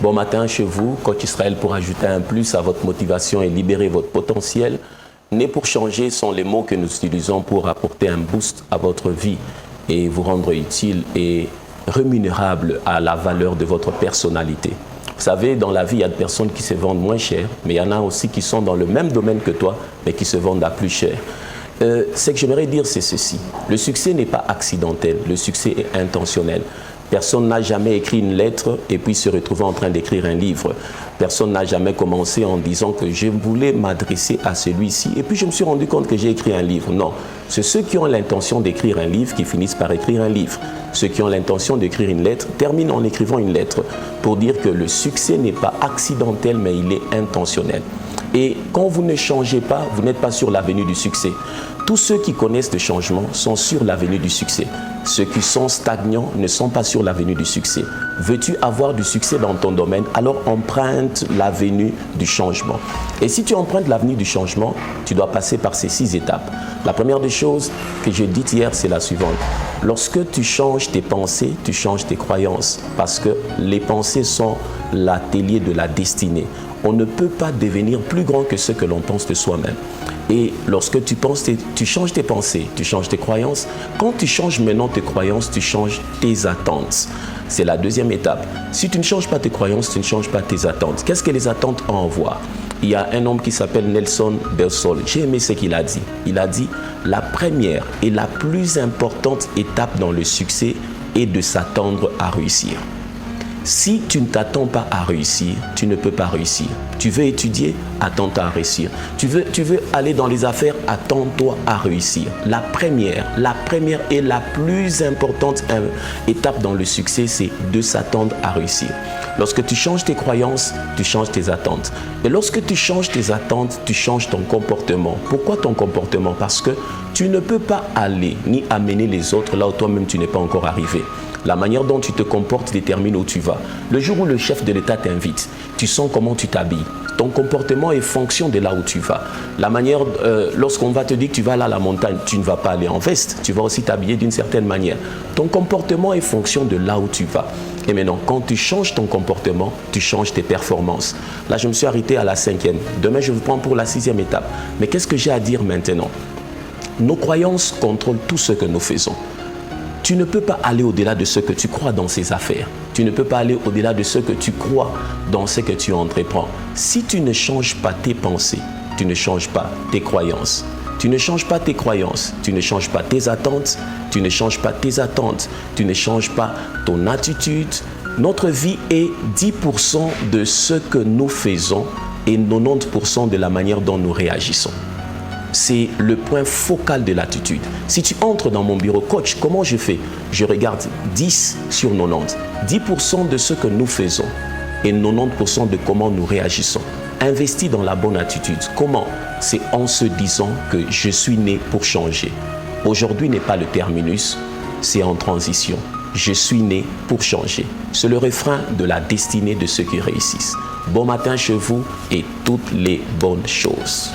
Bon matin chez vous, Coach Israël pour ajouter un plus à votre motivation et libérer votre potentiel. Né pour changer sont les mots que nous utilisons pour apporter un boost à votre vie et vous rendre utile et rémunérable à la valeur de votre personnalité. Vous savez, dans la vie, il y a des personnes qui se vendent moins cher, mais il y en a aussi qui sont dans le même domaine que toi, mais qui se vendent à plus cher. Ce que j'aimerais dire, c'est ceci. Le succès n'est pas accidentel, le succès est intentionnel. Personne n'a jamais écrit une lettre et puis se retrouve en train d'écrire un livre. Personne n'a jamais commencé en disant que je voulais m'adresser à celui-ci et puis je me suis rendu compte que j'ai écrit un livre. Non, c'est ceux qui ont l'intention d'écrire un livre qui finissent par écrire un livre. Ceux qui ont l'intention d'écrire une lettre terminent en écrivant une lettre pour dire que le succès n'est pas accidentel mais il est intentionnel. Et quand vous ne changez pas, vous n'êtes pas sur l'avenue du succès. Tous ceux qui connaissent le changement sont sur l'avenue du succès. Ceux qui sont stagnants ne sont pas sur l'avenue du succès. Veux-tu avoir du succès dans ton domaine? Alors emprunte l'avenue du changement. Et si tu empruntes l'avenue du changement, tu dois passer par ces 6 étapes. La première des choses que j'ai dites hier, c'est la suivante. Lorsque tu changes tes pensées, tu changes tes croyances. Parce que les pensées sont l'atelier de la destinée. On ne peut pas devenir plus grand que ce que l'on pense de soi-même. Et lorsque tu changes tes pensées, tu changes tes croyances. Quand tu changes maintenant tes croyances, tu changes tes attentes. C'est la deuxième étape. Si tu ne changes pas tes croyances, tu ne changes pas tes attentes. Qu'est-ce que les attentes envoient? Il y a un homme qui s'appelle Nelson Bersol. J'ai aimé ce qu'il a dit. Il a dit, la première et la plus importante étape dans le succès est de s'attendre à réussir. Si tu ne t'attends pas à réussir, tu ne peux pas réussir. Tu veux étudier, attends-toi à réussir. Tu veux aller dans les affaires, attends-toi à réussir. La première et la plus importante étape dans le succès, c'est de s'attendre à réussir. Lorsque tu changes tes croyances, tu changes tes attentes. Et lorsque tu changes tes attentes, tu changes ton comportement. Pourquoi ton comportement? Parce que tu ne peux pas aller ni amener les autres là où toi-même tu n'es pas encore arrivé. La manière dont tu te comportes détermine où tu vas. Le jour où le chef de l'État t'invite, tu sens comment tu t'habilles. Ton comportement est fonction de là où tu vas. La manière, lorsqu'on va te dire que tu vas aller à la montagne, tu ne vas pas aller en veste, tu vas aussi t'habiller d'une certaine manière. Ton comportement est fonction de là où tu vas. Et maintenant, quand tu changes ton comportement, tu changes tes performances. Là, je me suis arrêté à la 5e. Demain, je vous prends pour la 6e étape. Mais qu'est-ce que j'ai à dire maintenant? Nos croyances contrôlent tout ce que nous faisons. Tu ne peux pas aller au-delà de ce que tu crois dans ces affaires. Tu ne peux pas aller au-delà de ce que tu crois dans ce que tu entreprends. Si tu ne changes pas tes pensées, tu ne changes pas tes croyances. Tu ne changes pas tes croyances, tu ne changes pas tes attentes, tu ne changes pas tes attentes, tu ne changes pas ton attitude. Notre vie est 10% de ce que nous faisons et 90% de la manière dont nous réagissons. C'est le point focal de l'attitude. Si tu entres dans mon bureau, coach, comment je fais? Je regarde 10 sur 90. 10% de ce que nous faisons et 90% de comment nous réagissons. Investis dans la bonne attitude. Comment? C'est en se disant que je suis né pour changer. Aujourd'hui n'est pas le terminus, c'est en transition. Je suis né pour changer. C'est le refrain de la destinée de ceux qui réussissent. Bon matin chez vous et toutes les bonnes choses.